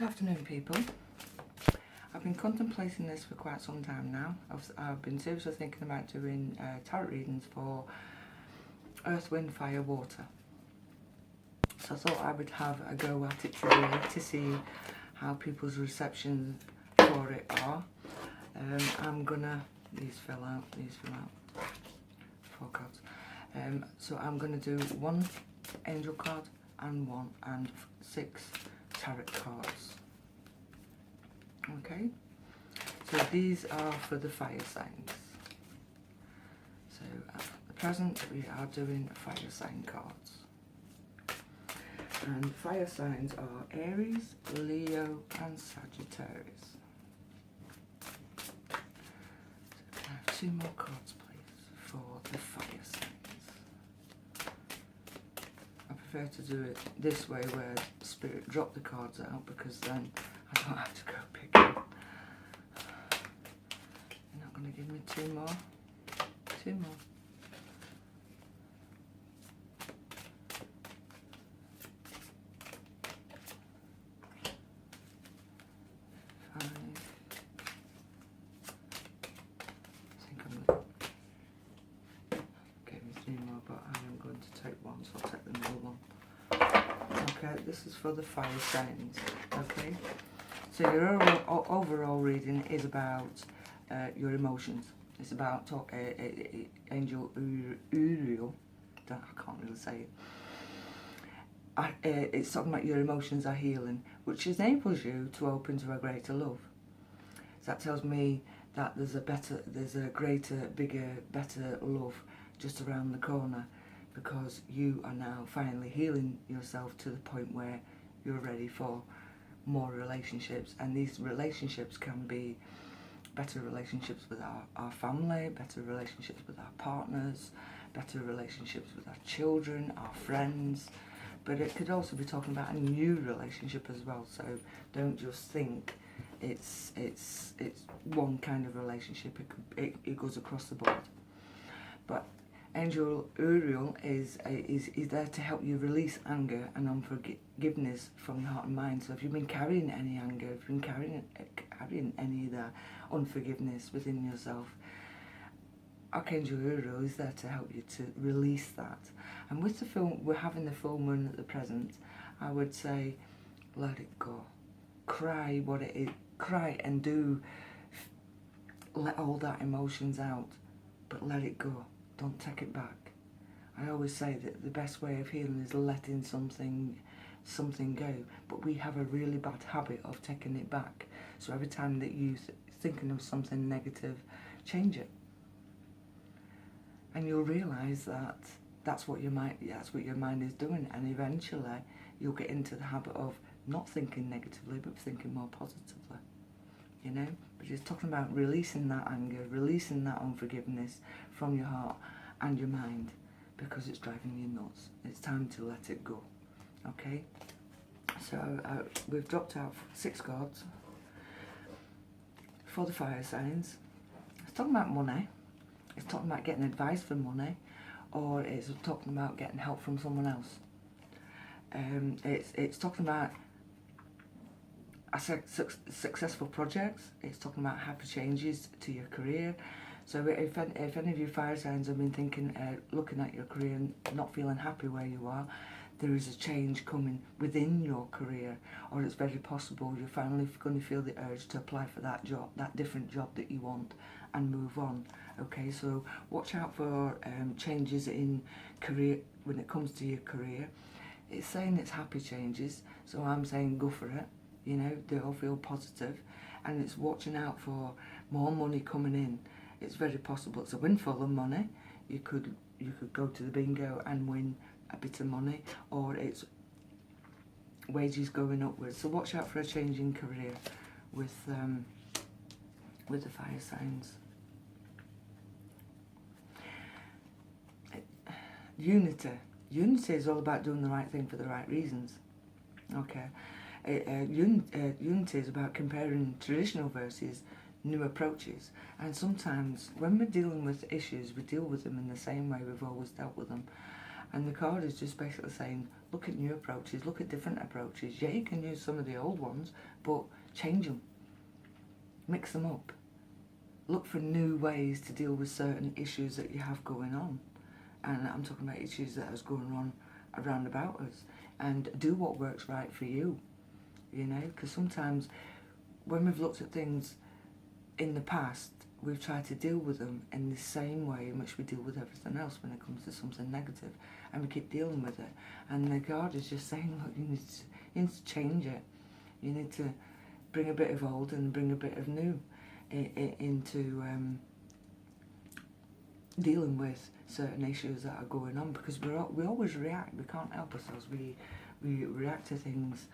afternoon, people. I've been contemplating this for quite some time now. I've been seriously thinking about doing tarot readings for Earth, Wind, Fire, Water. So I thought I would have a go at it today to see how people's reception for it are. I'm gonna, these fill out, 4 cards. So I'm gonna do 1 angel card and 6 tarot cards. Okay, so these are for the fire signs. So at the present we are doing fire sign cards. And fire signs are Aries, Leo and Sagittarius. So can I have 2 more cards please for the fire signs? I prefer to do it this way where Spirit drop the cards out, because then I don't have to go pick them. You're not going to give me 2 more? 2 more. This is for the fire signs. Okay, so your overall reading is about your emotions. It's about Angel Uriel. I can't really say it. It's talking about your emotions are healing, which enables you to open to a greater love. So that tells me that there's a greater, bigger, better love just around the corner, because you are now finally healing yourself to the point where you're ready for more relationships. And these relationships can be better relationships with our family, better relationships with our partners, better relationships with our children, our friends. But it could also be talking about a new relationship as well. So don't just think it's one kind of relationship. It goes across the board. But Angel Uriel is there to help you release anger and unforgiveness from your heart and mind. So if you've been carrying any anger, if you've been carrying any of that unforgiveness within yourself, Archangel Uriel is there to help you to release that. And with the film, we're having the full moon at the present, I would say let it go. Cry what it is. Cry and do let all that emotions out, but let it go. Don't take it back. I always say that the best way of healing is letting something go, but we have a really bad habit of taking it back. So every time that you're thinking of something negative, change it, and you'll realise that that's what your mind is doing, and eventually you'll get into the habit of not thinking negatively but thinking more positively. You know, but it's talking about releasing that anger, releasing that unforgiveness from your heart and your mind, because it's driving you nuts. It's time to let it go. Okay, so we've dropped out 6 cards for the fire signs. It's talking about money. It's talking about getting advice for money, or it's talking about getting help from someone else. It's talking about successful projects. It's talking about happy changes to your career. So if any of you fire signs have been thinking, looking at your career and not feeling happy where you are, there is a change coming within your career, or it's very possible you're finally going to feel the urge to apply for that job, that different job that you want, and move on. Okay, so watch out for changes in career when it comes to your career. It's saying it's happy changes, so I'm saying go for it. You know, they all feel positive, and it's watching out for more money coming in. It's very possible it's a windfall of money. You could go to the bingo and win a bit of money, or it's wages going upwards. So watch out for a change in career with the fire signs. Unity is all about doing the right thing for the right reasons. Okay. Unity is about comparing traditional versus new approaches, and sometimes when we're dealing with issues, we deal with them in the same way we've always dealt with them, and the card is just basically saying Look at new approaches, look at different approaches. Yeah, you can use some of the old ones, but change them. Mix them up. Look for new ways to deal with certain issues that you have going on. And I'm talking about issues that are going on around about us. And do what works right for you, you know, because sometimes when we've looked at things in the past, we've tried to deal with them in the same way in which we deal with everything else when it comes to something negative, and we keep dealing with it. And the card is just saying, look, you need to change it. You need to bring a bit of old and bring a bit of new into dealing with certain issues that are going on, because we always react. We can't help ourselves. We react to things,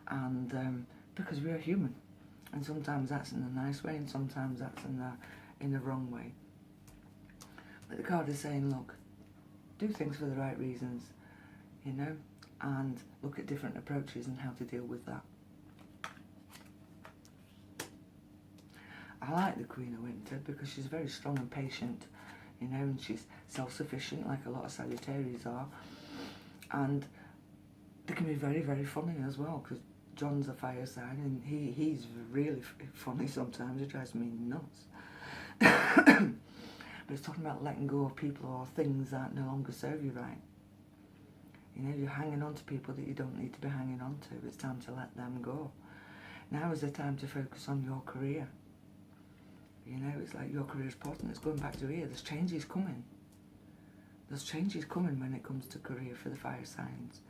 and because we are human, and sometimes that's in a nice way, and sometimes that's in the wrong way. But the card is saying, look, do things for the right reasons, you know, and look at different approaches and how to deal with that. I like the Queen of Winter because she's very strong and patient, you know, and she's self-sufficient like a lot of Sagittarius are, and they can be very, very funny as well, because John's a fire sign and he's really funny sometimes. It drives me nuts. But it's talking about letting go of people or things that no longer serve you right. You know, you're hanging on to people that you don't need to be hanging on to. It's time to let them go. Now is the time to focus on your career. You know, it's like your career is important. It's going back to here. There's changes coming. There's changes coming when it comes to career for the fire signs.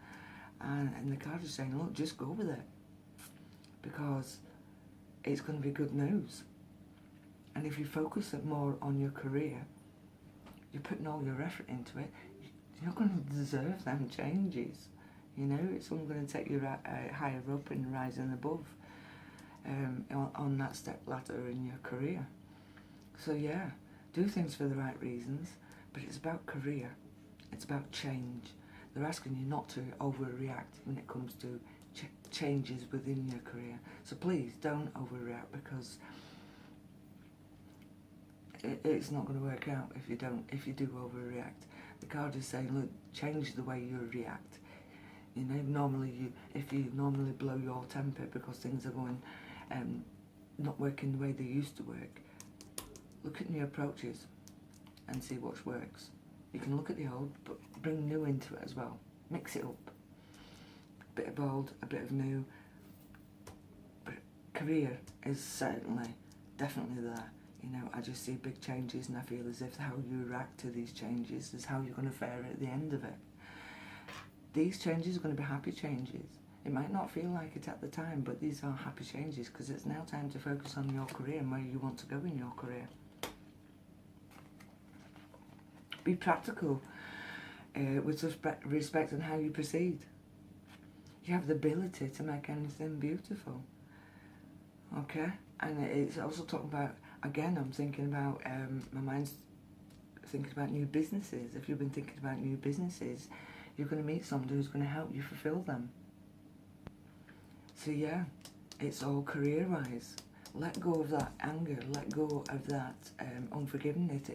And the card is saying, look, just go with it. Because it's going to be good news. And if you focus it more on your career, you're putting all your effort into it, you're not going to deserve them changes. You know, it's only going to take you higher up and rising above on that step ladder in your career. So yeah, do things for the right reasons, but it's about career. It's about change. They're asking you not to overreact when it comes to changes within your career. So please don't overreact, because it's not going to work out if you do overreact. The card is saying, look, change the way you react. You know, if you normally blow your temper because things are going not working the way they used to work, look at new approaches and see what works. You can look at the old, but bring new into it as well. Mix it up. A bit of old, a bit of new. But career is definitely there. You know, I just see big changes, and I feel as if how you react to these changes is how you're going to fare at the end of it. These changes are going to be happy changes. It might not feel like it at the time, but these are happy changes, because it's now time to focus on your career and where you want to go in your career. Be practical with respect on how you proceed. You have the ability to make anything beautiful. Okay? And it's also talking about, again, I'm thinking about, my mind's thinking about new businesses. If you've been thinking about new businesses, you're going to meet somebody who's going to help you fulfill them. So yeah, it's all career-wise. Let go of that anger, let go of that unforgiveness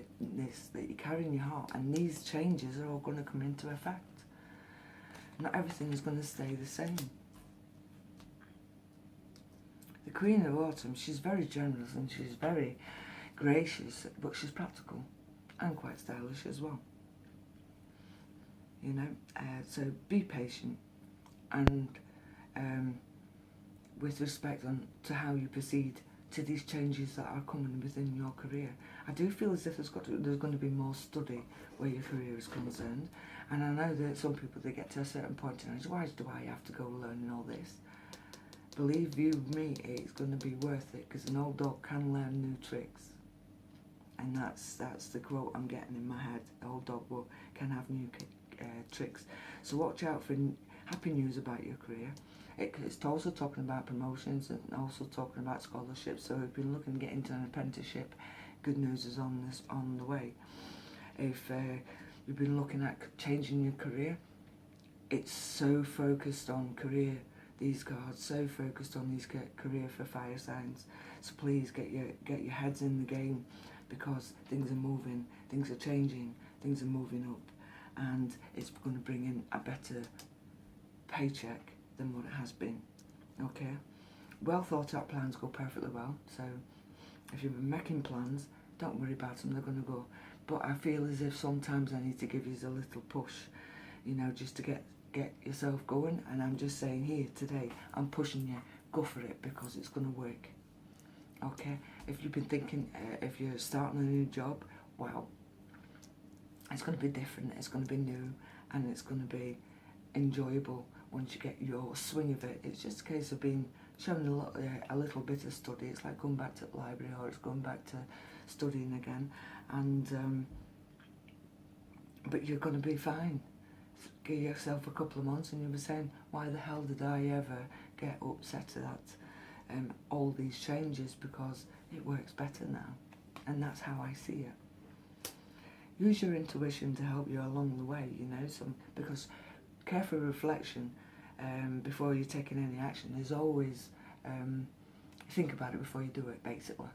that you carry in your heart, and these changes are all going to come into effect. Not everything is going to stay the same. The Queen of Autumn, she's very generous and she's very gracious, but she's practical and quite stylish as well. You know, so be patient, and with respect to how you proceed to these changes that are coming within your career. I do feel as if there's going to be more study where your career is concerned, and I know that some people, they get to a certain point and say, why do I have to go learning all this? Believe you me, it's going to be worth it, because an old dog can learn new tricks. And that's the quote I'm getting in my head. The old dog can have new tricks. So watch out for happy news about your career. It's also talking about promotions and also talking about scholarships. So if you're looking to get into an apprenticeship, good news is on the way. If you've been looking at changing your career, it's so focused on career. These cards so focused on these career for fire signs. So please get your heads in the game, because things are moving, things are changing, things are moving up, and it's going to bring in a better paycheck than what it has been. Okay? Well thought out plans go perfectly well, so if you've been making plans, don't worry about them, they're going to go. But I feel as if sometimes I need to give you a little push, you know, just to get yourself going. And I'm just saying here today, I'm pushing you, go for it, because it's going to work. Okay? If you've been thinking, if you're starting a new job, wow, it's going to be different, it's going to be new, and it's going to be enjoyable once you get your swing of it. It's just a case of being shown a little bit of study. It's like going back to the library, or it's going back to studying again, and but you're going to be fine. Give yourself a couple of months and you'll be saying, why the hell did I ever get upset at all these changes, because it works better now. And that's how I see it. Use your intuition to help you along the way, you know, because careful reflection before you're taking any action is always, think about it before you do it, basically.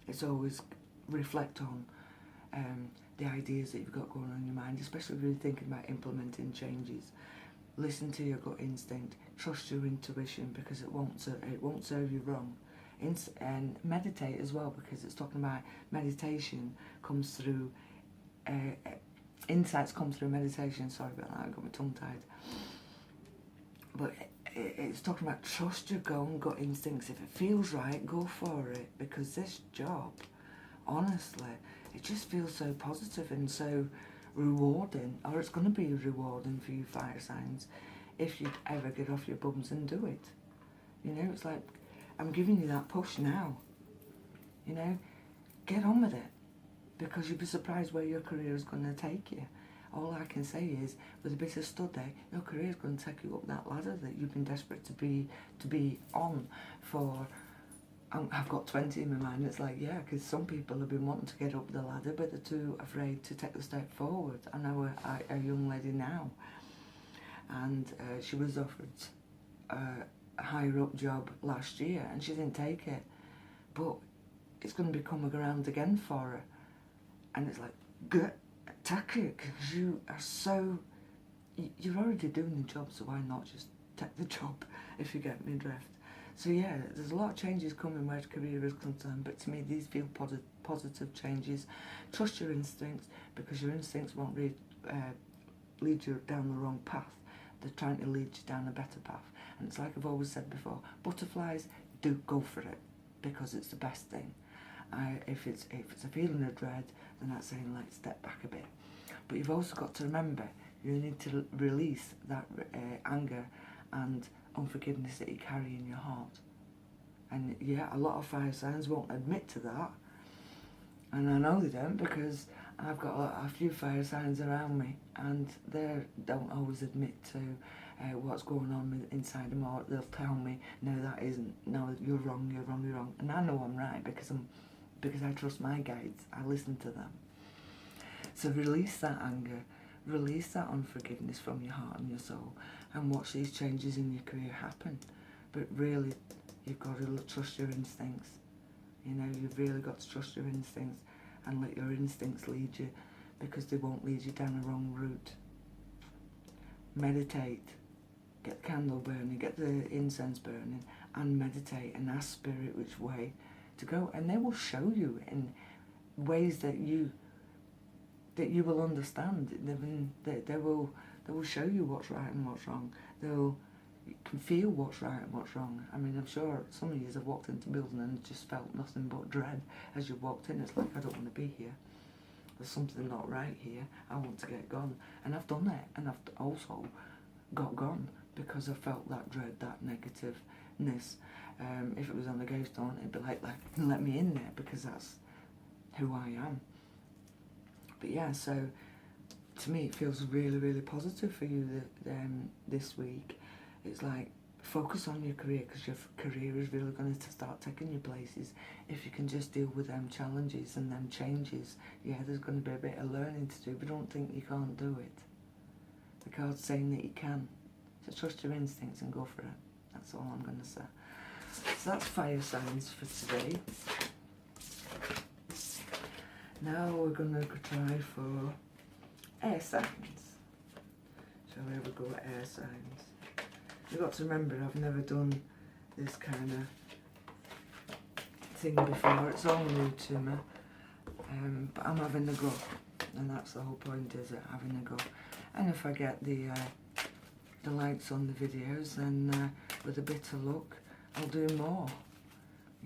It's always reflect on the ideas that you've got going on in your mind, especially if you're thinking about implementing changes. Listen to your gut instinct, trust your intuition, because it won't serve you wrong. And meditate as well, because it's talking about meditation comes through, insights come through meditation. Sorry about that, I got my tongue tied. But it's talking about trust your gut instincts. If it feels right, go for it, because this job, honestly, it just feels so positive and so rewarding, or it's going to be rewarding for you fire signs if you ever get off your bums and do it. You know, it's like, I'm giving you that push now. You know, get on with it, because you'll be surprised where your career is going to take you. All I can say is, with a bit of study, your career is going to take you up that ladder that you've been desperate to be on for. I've got 20 in my mind. It's like, yeah, because some people have been wanting to get up the ladder, but they're too afraid to take the step forward. I know a young lady now, and she was offered a higher up job last year, and she didn't take it. But it's going to be coming around again for her, and it's like, take it, because you are so, you're already doing the job, so why not just take the job, if you get me drift. So yeah, there's a lot of changes coming where career is concerned, but to me these feel positive changes. Trust your instincts, because your instincts won't lead you down the wrong path. They're trying to lead you down a better path. And it's like I've always said before, butterflies, do go for it, because it's the best thing. If it's a feeling of dread, then that's saying, like, step back a bit. But you've also got to remember, you need to release that anger and unforgiveness that you carry in your heart. And yeah, a lot of fire signs won't admit to that, and I know they don't, because I've got a few fire signs around me, and they don't always admit to what's going on inside them, or they'll tell me, no, that isn't, no, you're wrong, you're wrong, you're wrong. And I know I'm right, because I trust my guides, I listen to them. So release that anger, release that unforgiveness from your heart and your soul, and watch these changes in your career happen. But really, you've got to trust your instincts. You know, you've really got to trust your instincts and let your instincts lead you, because they won't lead you down the wrong route. Meditate, get the candle burning, get the incense burning, and meditate and ask Spirit which way to go, and they will show you in ways that you will understand. They will show you what's right and what's wrong. You can feel what's right and what's wrong. I mean, I'm sure some of you have walked into a building and just felt nothing but dread as you walked in. It's like, I don't want to be here. There's something not right here. I want to get gone. And I've done that, and I've also got gone, because I felt that dread, that negativeness. If it was on the gravestone, it'd be like, let me in there, because that's who I am. But yeah, so to me it feels really, really positive for you this week. It's like, focus on your career, because your career is really going to start taking you places if you can just deal with them challenges and them changes. Yeah, there's going to be a bit of learning to do, but don't think you can't do it. The card's saying that you can. So trust your instincts and go for it. That's all I'm going to say. So that's fire signs for today. Now we're going to try for air signs. So So here we go, air signs. You've got to remember, I've never done this kind of thing before. It's all new to me. But I'm having a go. And that's the whole point, is it, having a go. And if I get the likes on the videos, then with a bit of luck, I'll do more.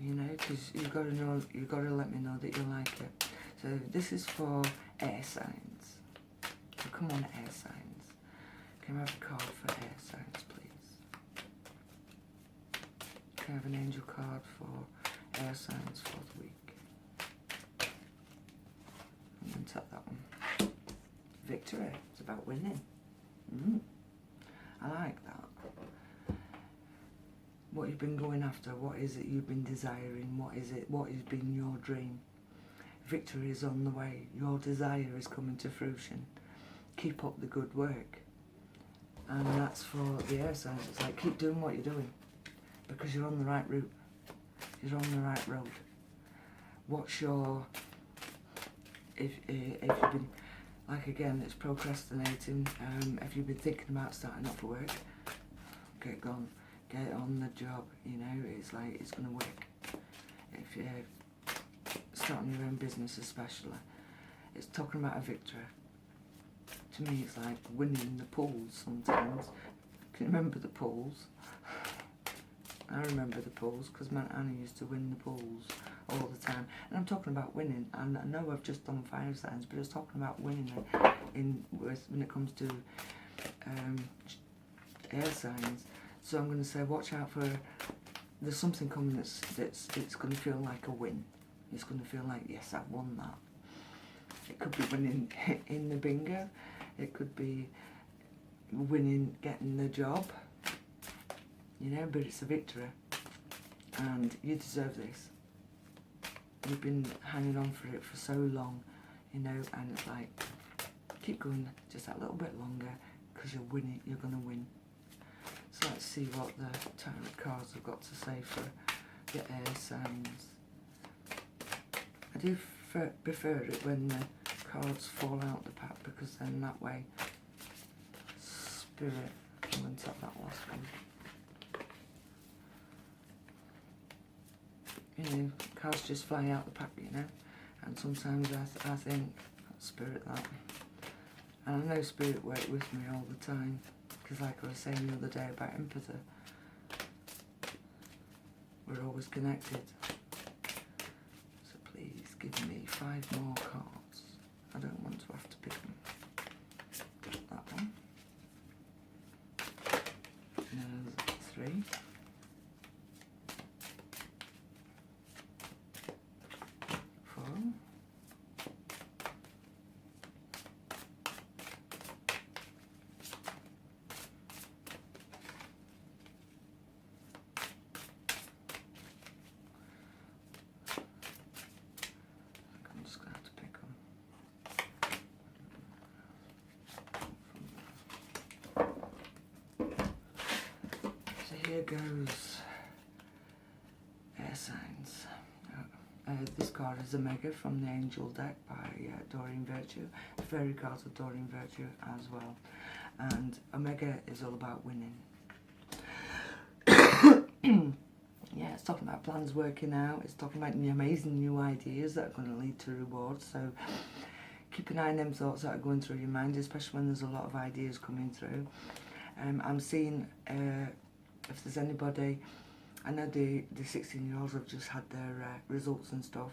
You know, because you've got to know, you've got to let me know that you like it. So this is for air signs. So come on, air signs. Can I have a card for air signs, please? Can I have an angel card for air signs for the week? I'm going to tap that one. Victory. It's about winning. I like that. What you've been going after, what is it you've been desiring, what is it, what has been your dream? Victory is on the way, your desire is coming to fruition. Keep up the good work. And that's for the air signs. It's like, keep doing what you're doing, because you're on the right route. You're on the right road. What's your, if you've been, like again, it's procrastinating. If you've been thinking about starting up for work, get gone. Get on the job, you know, it's like, it's going to work. If you're starting your own business especially, it's talking about a victory. To me, it's like winning the pools sometimes. Can you remember the pools? I remember the pools, because my Annie used to win the pools all the time. And I'm talking about winning, and I know I've just done fire signs, but I was talking about winning when it comes to air signs. So I'm going to say, watch out for, there's something coming it's going to feel like a win. It's going to feel like, yes, I've won that. It could be winning in the bingo. It could be winning, getting the job. You know, but it's a victory. And you deserve this. You've been hanging on for it for so long, you know, and it's like, keep going just that little bit longer, because you're winning, you're going to win. So let's see what the tarot cards have got to say for the air signs. I do prefer it when the cards fall out the pack, because then that way, Spirit, I'm going to tap that last one. You know, cards just fly out the pack, you know, and sometimes I think, Spirit, that. And I know Spirit work with me all the time. Because like I was saying the other day about empathy, we're always connected. So please give me 5 more cards. I don't want to have to pick them. That one. No, 3. 4. 5. Here goes air signs. This card is Omega from the Angel deck by Doreen Virtue. The fairy cards of Doreen Virtue as well. And Omega is all about winning. Yeah, it's talking about plans working out. It's talking about the amazing new ideas that are going to lead to rewards. So keep an eye on them thoughts that are going through your mind, especially when there's a lot of ideas coming through. I'm seeing... if there's anybody, I know the 16-year-olds have just had their results and stuff.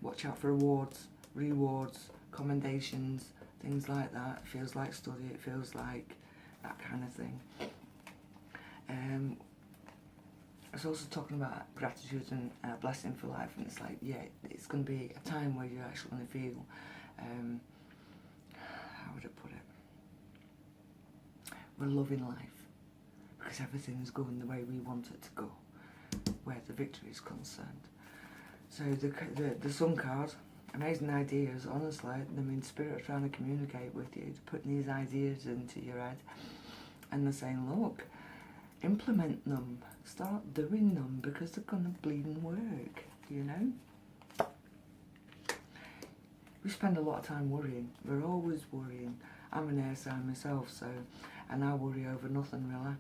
Watch out for awards, rewards, commendations, things like that. It feels like study, it feels like that kind of thing. It's also talking about gratitude and blessing for life, and it's like, yeah, it's going to be a time where you're actually going to feel, how would I put it? We're loving life. Because everything is going the way we want it to go, where the victory is concerned. So the Sun card, amazing ideas, honestly. I mean, Spirit are trying to communicate with you, to put these ideas into your head, and they're saying, look, implement them, start doing them, because they're going to bleeding work, you know? We spend a lot of time worrying. We're always worrying. I'm an air sign myself, so, and I worry over nothing really.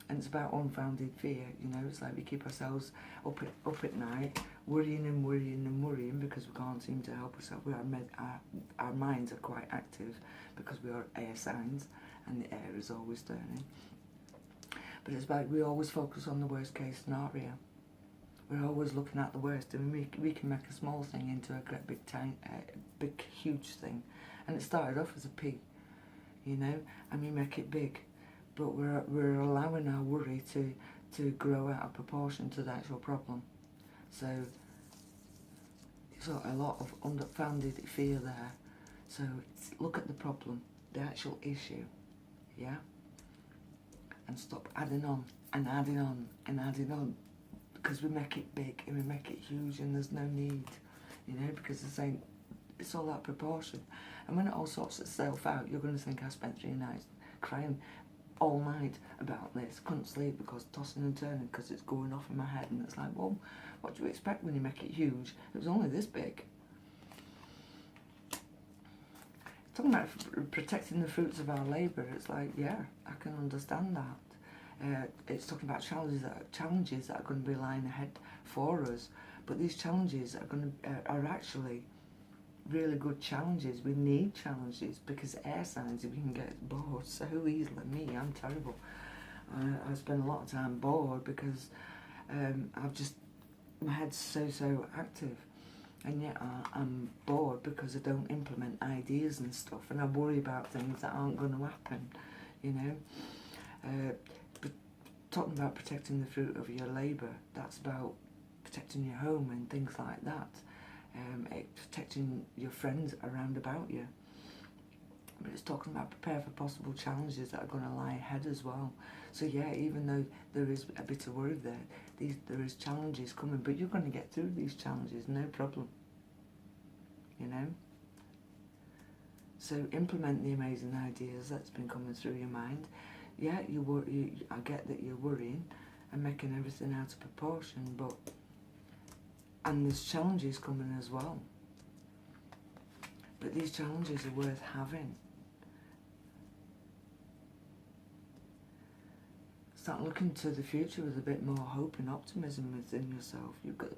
And it's about unfounded fear, you know. It's like we keep ourselves up at night, worrying and worrying and worrying because we can't seem to help ourselves. Our minds are quite active because we are air signs, and the air is always turning. But it's like we always focus on the worst case scenario. We're always looking at the worst, and we can make a small thing into a great big huge thing. And it started off as a pea, you know, and we make it big. But we're allowing our worry to grow out of proportion to the actual problem. So there's a lot of unfounded fear there. So look at the problem, the actual issue, yeah? And stop adding on and adding on and adding on, because we make it big and we make it huge and there's no need, you know, because they're saying it's all out of proportion. And when it all sorts itself out, you're going to think I spent 3 nights crying all night about this, couldn't sleep because tossing and turning because it's going off in my head. And it's like, well, what do you expect when you make it huge? It was only this big. Talking about protecting the fruits of our labour, it's like, yeah, I can understand that. It's talking about challenges that are going to be lying ahead for us, but these challenges are actually really good challenges. We need challenges because air signs, if you can get bored so easily. Me, I'm terrible. I spend a lot of time bored because my head's so active, and yet I'm bored because I don't implement ideas and stuff, and I worry about things that aren't going to happen, you know. But talking about protecting the fruit of your labour, that's about protecting your home and things like that. Protecting your friends around about you. But it's talking about prepare for possible challenges that are going to lie ahead as well. So yeah, even though there is a bit of worry there, there is challenges coming, but you're going to get through these challenges, no problem. You know? So implement the amazing ideas that's been coming through your mind. Yeah, I get that you're worrying and making everything out of proportion, and there's challenges coming as well. But these challenges are worth having. Start looking to the future with a bit more hope and optimism within yourself. You've got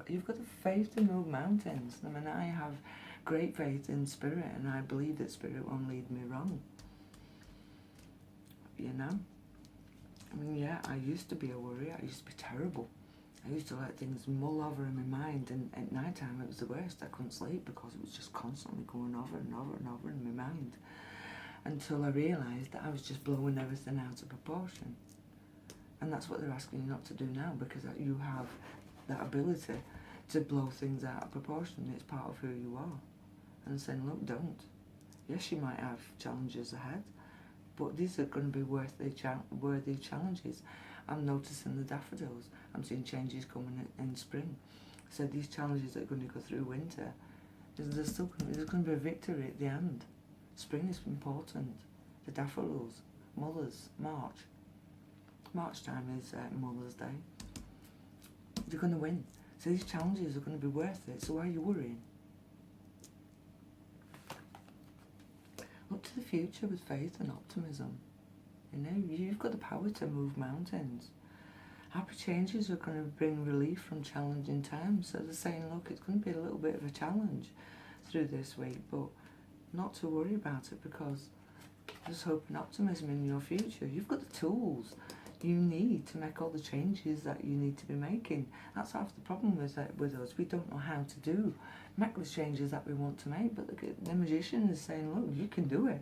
you've got the faith to move mountains. I mean, I have great faith in spirit, and I believe that spirit won't lead me wrong. You know? I mean, yeah, I used to be a worrier. I used to be terrible. I used to let things mull over in my mind, and at night time it was the worst. I couldn't sleep because it was just constantly going over and over and over in my mind, until I realised that I was just blowing everything out of proportion. And that's what they're asking you not to do now, because you have that ability to blow things out of proportion. It's part of who you are. And saying, look, don't. Yes, you might have challenges ahead, but these are going to be worthy challenges. I'm noticing the daffodils. I'm seeing changes coming in spring. So these challenges that are going to go through winter, there's going to be a victory at the end. Spring is important. The daffodils, Mother's, March time is Mother's Day. You're going to win. So these challenges are going to be worth it. So why are you worrying? Look to the future with faith and optimism. You know, you've got the power to move mountains. Happy changes are going to bring relief from challenging times. So they're saying, look, it's going to be a little bit of a challenge through this week, but not to worry about it, because there's hope and optimism in your future. You've got the tools you need to make all the changes that you need to be making. That's half the problem with us. We don't know how to make the changes that we want to make, but the magician is saying, look, you can do it.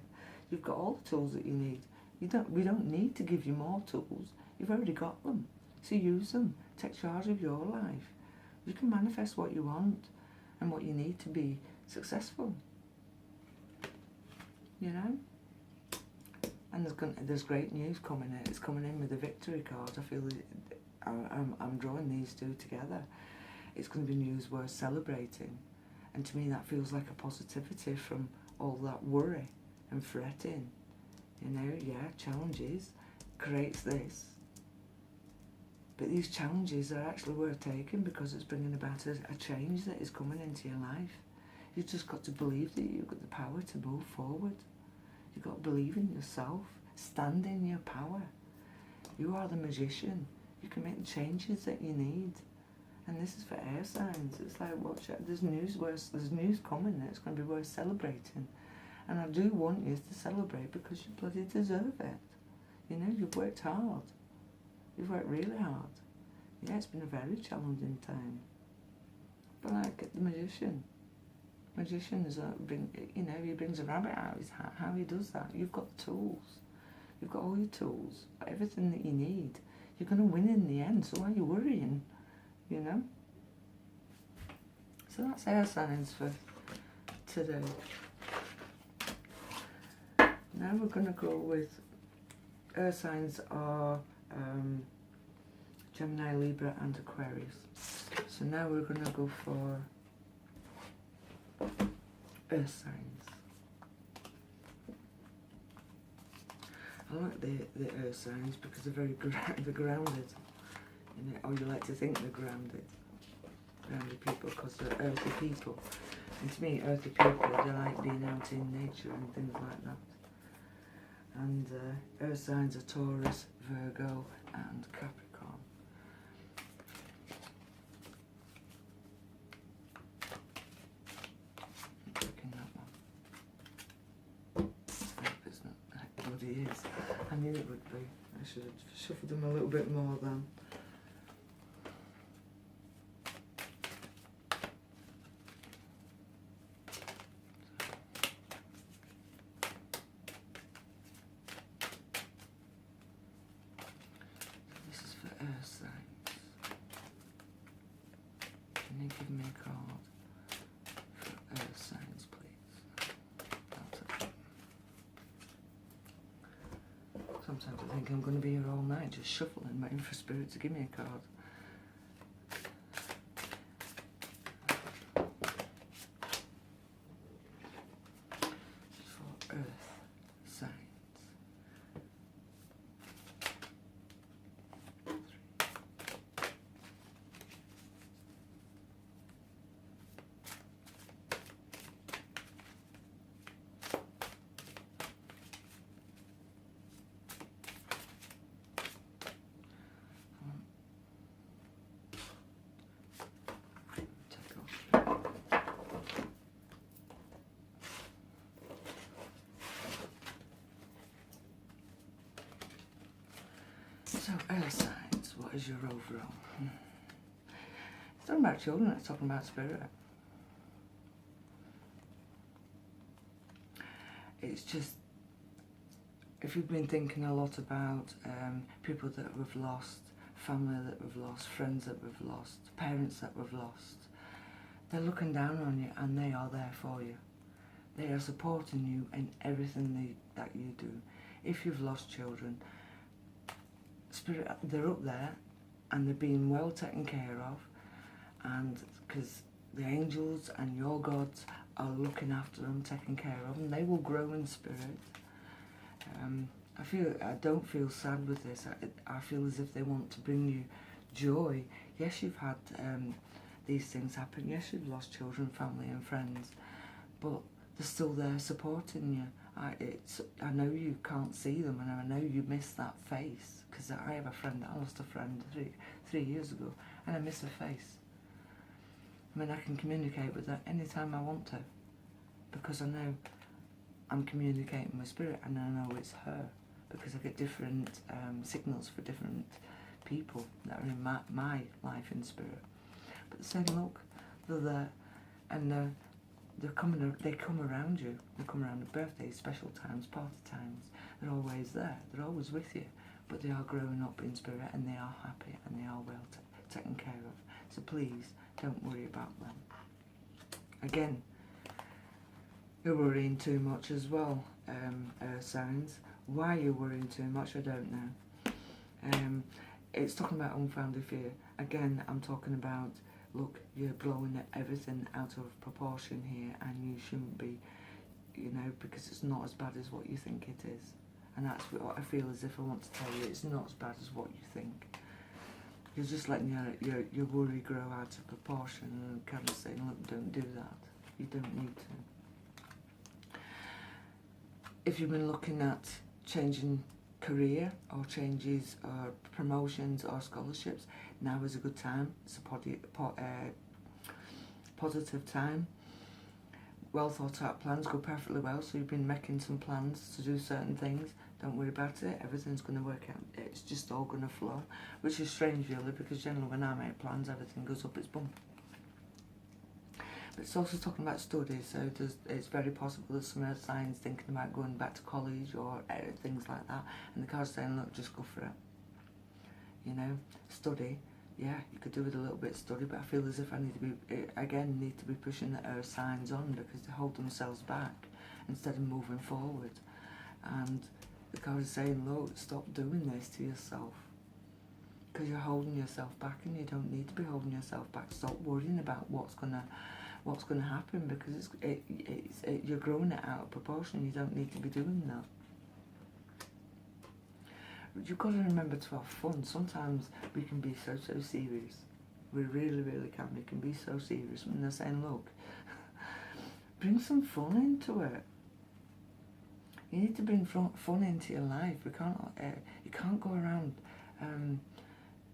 You've got all the tools that you need. We don't need to give you more tools. You've already got them. So use them. Take charge of your life. You can manifest what you want and what you need to be successful. You know? And there's great news coming in. It's coming in with the victory card. I feel I'm drawing these two together. It's going to be news worth celebrating. And to me that feels like a positivity from all that worry and fretting. You know, yeah, challenges creates this. But these challenges are actually worth taking, because it's bringing about a change that is coming into your life. You've just got to believe that you've got the power to move forward. You've got to believe in yourself. Stand in your power. You are the magician. You can make the changes that you need. And this is for air signs. It's like, watch out, there's news coming that's going to be worth celebrating. And I do want you to celebrate because you bloody deserve it. You know, you've worked hard. You've worked really hard. Yeah, it's been a very challenging time. But like the magician. Magician is he brings a rabbit out of his hat. How he does that? You've got the tools. You've got all your tools, everything that you need. You're going to win in the end, so why are you worrying? You know? So that's air signs for today. Now we're going to go with air signs are Gemini, Libra and Aquarius. So now we're going to go for earth signs. I like the earth signs because they're very they're grounded. You know, or you like to think they're grounded people because they're earthy people. And to me, earthy people, they like being out in nature and things like that. And earth signs are Taurus, Virgo and Capricorn. I'm taking that one. Nope, it's not. It bloody is. I knew it would be. I should have shuffled them a little bit more then. Earth signs. Can you give me a card for earth signs, please? Sometimes I think I'm going to be here all night just shuffling, waiting for Spirit to give me a card. For earth signs. So, earth signs, what is your overall? It's talking about children, it's talking about spirit. It's just, if you've been thinking a lot about people that we've lost, family that we've lost, friends that we've lost, parents that we've lost, they're looking down on you and they are there for you. They are supporting you in everything that you do. If you've lost children, Spirit, they're up there and they're being well taken care of, and because the angels and your gods are looking after them, taking care of them, they will grow in spirit. I don't feel sad with this. I feel as if they want to bring you joy. Yes, you've had these things happen. Yes, you've lost children, family and friends, but they're still there supporting you. I know you can't see them, and I know you miss that face, because I have a friend, I lost a friend three years ago, and I miss her face. I mean, I can communicate with her anytime I want to, because I know I'm communicating with spirit, and I know it's her, because I get different signals for different people that are in my life in spirit. But they're saying, look, they're there, and they come around you. They come around at birthdays, special times, party times. They're always there. They're always with you. But they are growing up in spirit, and they are happy, and they are well taken care of. So please, don't worry about them. Again, you're worrying too much as well, signs. Why you're worrying too much, I don't know. It's talking about unfounded fear. Again, I'm talking about, look, you're blowing everything out of proportion here, and you shouldn't be, because it's not as bad as what you think it is. And that's what I feel as if I want to tell you. It's not as bad as what you think. You're just letting your worry grow out of proportion, and kind of saying, look, don't do that. You don't need to. if you've been looking at changing career or changes or promotions or scholarships, now is a good time. It's a positive time. Well thought out plans go perfectly well, so you've been making some plans to do certain things. Don't worry about it, everything's going to work out. It's just all going to flow, which is strange really, because generally when I make plans everything goes up its bum. But it's also talking about studies, so it's very possible there's some earth signs thinking about going back to college or things like that, and the card's saying, look, just go for it. You know, study, yeah, you could do with a little bit of study, but I feel as if I need to be pushing the earth signs on, because they hold themselves back instead of moving forward. And the card is saying, look, stop doing this to yourself, because you're holding yourself back, and you don't need to be holding yourself back. Stop worrying about what's gonna happen, because you're growing it out of proportion. You don't need to be doing that. But you've got to remember to have fun. Sometimes we can be so serious. We really, really can. We can be so serious when they're saying, look, bring some fun into it. You need to bring fun into your life. You can't go around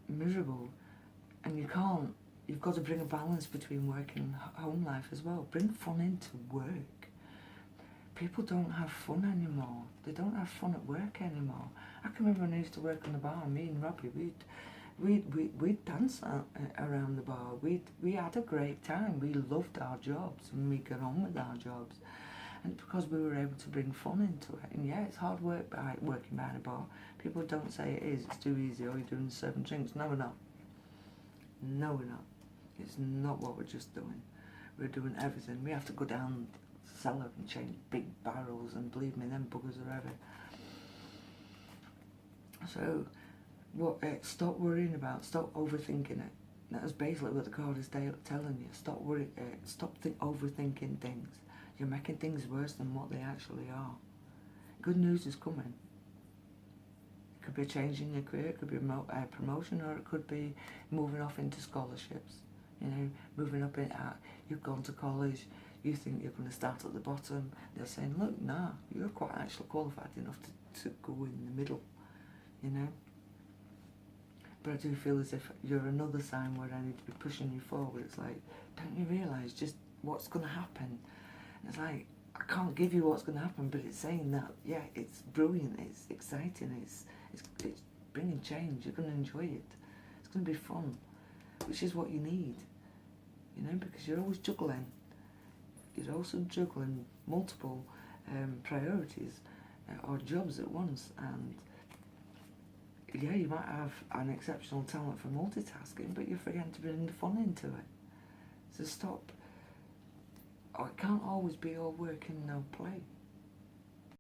miserable, and you've got to bring a balance between work and home life as well. Bring fun into work. People don't have fun anymore. They don't have fun at work anymore. I can remember when I used to work on the bar, me and Robbie, we'd dance around the bar. We had a great time. We loved our jobs, and we got on with our jobs. And because we were able to bring fun into it. And yeah, it's hard work working behind a bar. People don't say it is, it's too easy, or you're doing serving drinks. No, we're not. No, we're not. It's not what we're just doing. We're doing everything. We have to go down the cellar and change big barrels, and believe me, them buggers are heavy. So, stop worrying about, stop overthinking it. That's basically what the card is telling you. Stop overthinking things. You're making things worse than what they actually are. Good news is coming. It could be a change in your career, it could be a promotion, or it could be moving off into scholarships. You know, moving up you've gone to college, you think you're going to start at the bottom. They're saying, look, nah, you're quite actually qualified enough to go in the middle, you know. But I do feel as if you're another sign where I need to be pushing you forward. It's like, don't you realise just what's going to happen? It's like, I can't give you what's going to happen, but it's saying that, yeah, it's brilliant, it's exciting, it's bringing change, you're going to enjoy it, it's going to be fun, which is what you need, you know, because you're always juggling. You're also juggling multiple priorities or jobs at once, and yeah, you might have an exceptional talent for multitasking, but you're forgetting to bring the fun into it. So stop. It can't always be all work and no play.